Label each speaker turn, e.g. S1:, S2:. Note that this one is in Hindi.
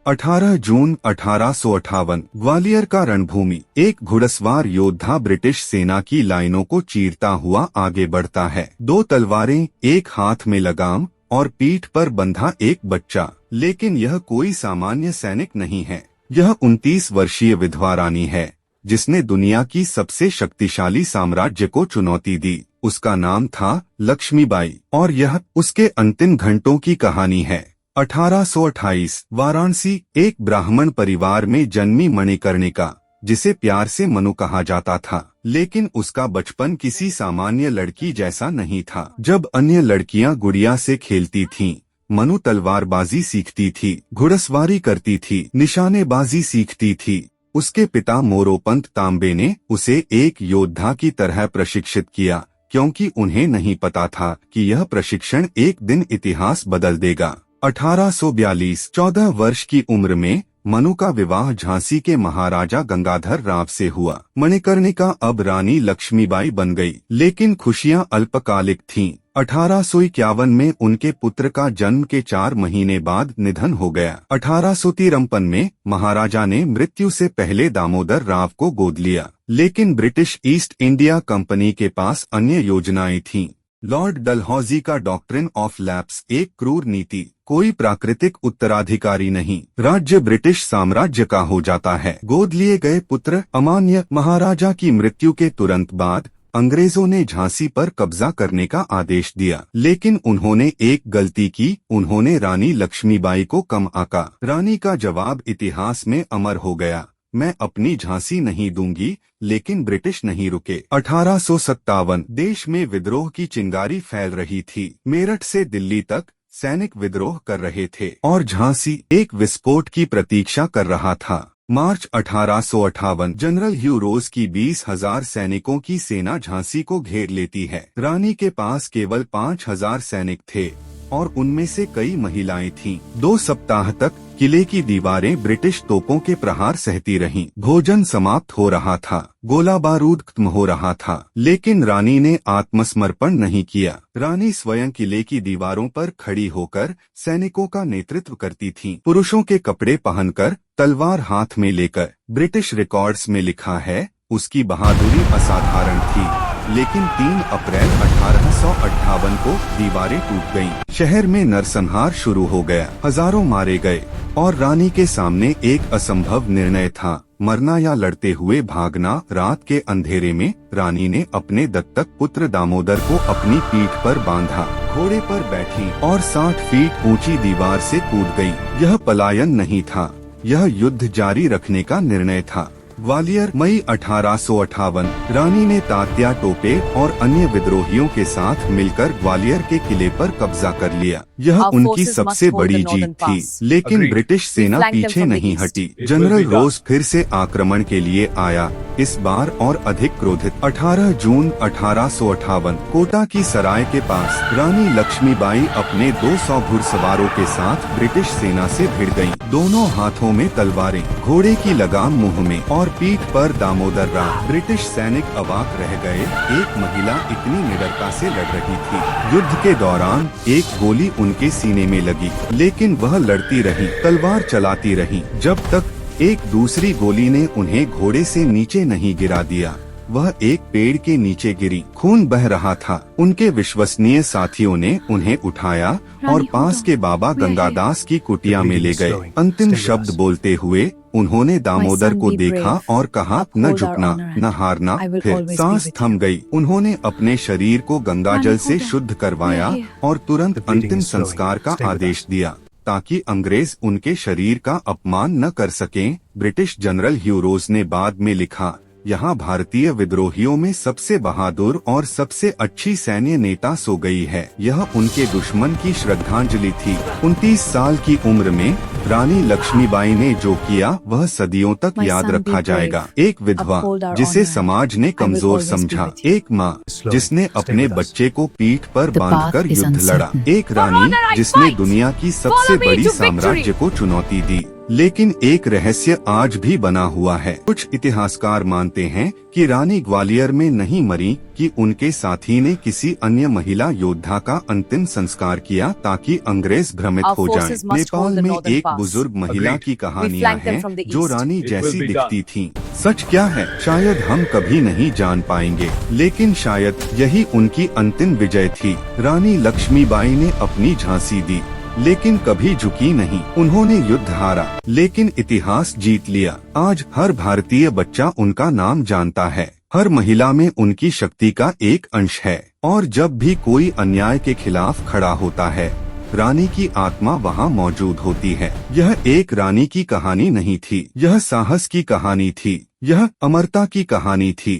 S1: 18 जून 1858 ग्वालियर का रणभूमि। एक घुड़सवार योद्धा ब्रिटिश सेना की लाइनों को चीरता हुआ आगे बढ़ता है। दो तलवारें, एक हाथ में लगाम और पीठ पर बंधा एक बच्चा। लेकिन यह कोई सामान्य सैनिक नहीं है। यह 29 वर्षीय विधवा रानी है जिसने दुनिया की सबसे शक्तिशाली साम्राज्य को चुनौती दी। उसका नाम था लक्ष्मीबाई और यह उसके अंतिम घंटों की कहानी है। 1828 वाराणसी। एक ब्राह्मण परिवार में जन्मी मणिकर्णिका, जिसे प्यार से मनु कहा जाता था, लेकिन उसका बचपन किसी सामान्य लड़की जैसा नहीं था। जब अन्य लड़कियां गुड़िया से खेलती थीं, मनु तलवारबाजी सीखती थी, घुड़सवारी करती थी, निशानेबाजी सीखती थी। उसके पिता मोरोपंत तांबे ने उसे एक योद्धा की तरह प्रशिक्षित किया, क्योंकि उन्हें नहीं पता था कि यह प्रशिक्षण एक दिन इतिहास बदल देगा। 1842 14 वर्ष की उम्र में मनु का विवाह झांसी के महाराजा गंगाधर राव से हुआ। मणिकर्णिका अब रानी लक्ष्मीबाई बन गई, लेकिन खुशियां अल्पकालिक थीं। 1851 में उनके पुत्र का जन्म के 4 महीने बाद निधन हो गया। 1853 में महाराजा ने मृत्यु से पहले दामोदर राव को गोद लिया, लेकिन ब्रिटिश ईस्ट इंडिया कंपनी के पास अन्य योजनाएं थीं। लॉर्ड डलहौजी का डॉक्ट्रिन ऑफ लैप्स एक क्रूर नीति, कोई प्राकृतिक उत्तराधिकारी नहीं, राज्य ब्रिटिश साम्राज्य का हो जाता है। गोद लिए गए पुत्र अमान्य। महाराजा की मृत्यु के तुरंत बाद अंग्रेजों ने झांसी पर कब्जा करने का आदेश दिया, लेकिन उन्होंने एक गलती की, उन्होंने रानी लक्ष्मीबाई को कम आंका। रानी का जवाब इतिहास में अमर हो गया, मैं अपनी झांसी नहीं दूंगी। लेकिन ब्रिटिश नहीं रुके। 1857 देश में विद्रोह की चिंगारी फैल रही थी। मेरठ से दिल्ली तक सैनिक विद्रोह कर रहे थे और झांसी एक विस्फोट की प्रतीक्षा कर रहा था। मार्च 1858 जनरल ह्यू रोज की 20,000 सैनिकों की सेना झांसी को घेर लेती है। रानी के पास केवल 5,000 सैनिक थे और उनमें से कई महिलाएं थीं। 2 सप्ताह तक किले की दीवारें ब्रिटिश तोपों के प्रहार सहती रहीं। भोजन समाप्त हो रहा था, गोला बारूद खत्म हो रहा था, लेकिन रानी ने आत्मसमर्पण नहीं किया। रानी स्वयं किले की दीवारों पर खड़ी होकर सैनिकों का नेतृत्व करती थीं। पुरुषों के कपड़े पहनकर, तलवार हाथ में लेकर। ब्रिटिश रिकॉर्ड्स में लिखा है, उसकी बहादुरी असाधारण थी। लेकिन 3 अप्रैल 1858 को दीवारें टूट गईं। शहर में नरसंहार शुरू हो गया, हजारों मारे गए और रानी के सामने एक असंभव निर्णय था, मरना या लड़ते हुए भागना। रात के अंधेरे में रानी ने अपने दत्तक पुत्र दामोदर को अपनी पीठ पर बांधा, घोड़े पर बैठी और 60 फीट ऊंची दीवार से कूद गई। यह पलायन नहीं था, यह युद्ध जारी रखने का निर्णय था। ग्वालियर मई 1858 रानी ने तात्या टोपे और अन्य विद्रोहियों के साथ मिलकर ग्वालियर के किले पर कब्जा कर लिया। यह उनकी सबसे बड़ी जीत थी, लेकिन ब्रिटिश सेना पीछे नहीं हटी। जनरल रोज फिर से आक्रमण के लिए आया, इस बार और अधिक क्रोधित। 18 जून 1858 कोटा की सराय के पास रानी लक्ष्मीबाई अपने 200 घुड़सवारों के साथ ब्रिटिश सेना से भिड़ गयीं। दोनों हाथों में तलवारें, घोड़े की लगाम मुंह में और पीठ पर दामोदर राव। ब्रिटिश सैनिक अवाक रह गए, एक महिला इतनी निडरता से लड़ रही थी। युद्ध के दौरान एक गोली उनके सीने में लगी, लेकिन वह लड़ती रही, तलवार चलाती रही, जब तक एक दूसरी गोली ने उन्हें घोड़े से नीचे नहीं गिरा दिया। वह एक पेड़ के नीचे गिरी, खून बह रहा था। उनके विश्वसनीय साथियों ने उन्हें उठाया और पास के बाबा गंगादास की कुटिया में ले गए। अंतिम शब्द बोलते हुए उन्होंने दामोदर को देखा और कहा, न झुकना, न हारना। फिर सांस थम गई। उन्होंने अपने शरीर को गंगाजल से शुद्ध करवाया और तुरंत अंतिम संस्कार का आदेश दिया, ताकि अंग्रेज उनके शरीर का अपमान न कर सकें। ब्रिटिश जनरल ह्यू रोज ने बाद में लिखा, यहाँ भारतीय विद्रोहियों में सबसे बहादुर और सबसे अच्छी सैन्य नेता सो गई है। यह उनके दुश्मन की श्रद्धांजलि थी। 29 साल की उम्र में रानी लक्ष्मीबाई ने जो किया वह सदियों तक याद रखा जाएगा। एक विधवा जिसे समाज ने कमजोर समझा, एक माँ जिसने अपने बच्चे को पीठ पर बांधकर युद्ध लड़ा, एक रानी जिसने दुनिया की सबसे बड़ी साम्राज्य को चुनौती दी, लेकिन एक रहस्य आज भी बना हुआ है। कुछ इतिहासकार मानते हैं कि रानी ग्वालियर में नहीं मरी, कि उनके साथी ने किसी अन्य महिला योद्धा का अंतिम संस्कार किया ताकि अंग्रेज भ्रमित हो जाएं। नेपाल में एक बुजुर्ग महिला की कहानियां हैं जो रानी जैसी दिखती थीं। सच क्या है शायद हम कभी नहीं जान पाएंगे, लेकिन शायद यही उनकी अंतिम विजय थी। रानी लक्ष्मीबाई ने अपनी झांसी दी, लेकिन कभी झुकी नहीं। उन्होंने युद्ध हारा, लेकिन इतिहास जीत लिया। आज हर भारतीय बच्चा उनका नाम जानता है। हर महिला में उनकी शक्ति का एक अंश है, और जब भी कोई अन्याय के खिलाफ खड़ा होता है, रानी की आत्मा वहाँ मौजूद होती है। यह एक रानी की कहानी नहीं थी, यह साहस की कहानी थी, यह अमरता की कहानी थी।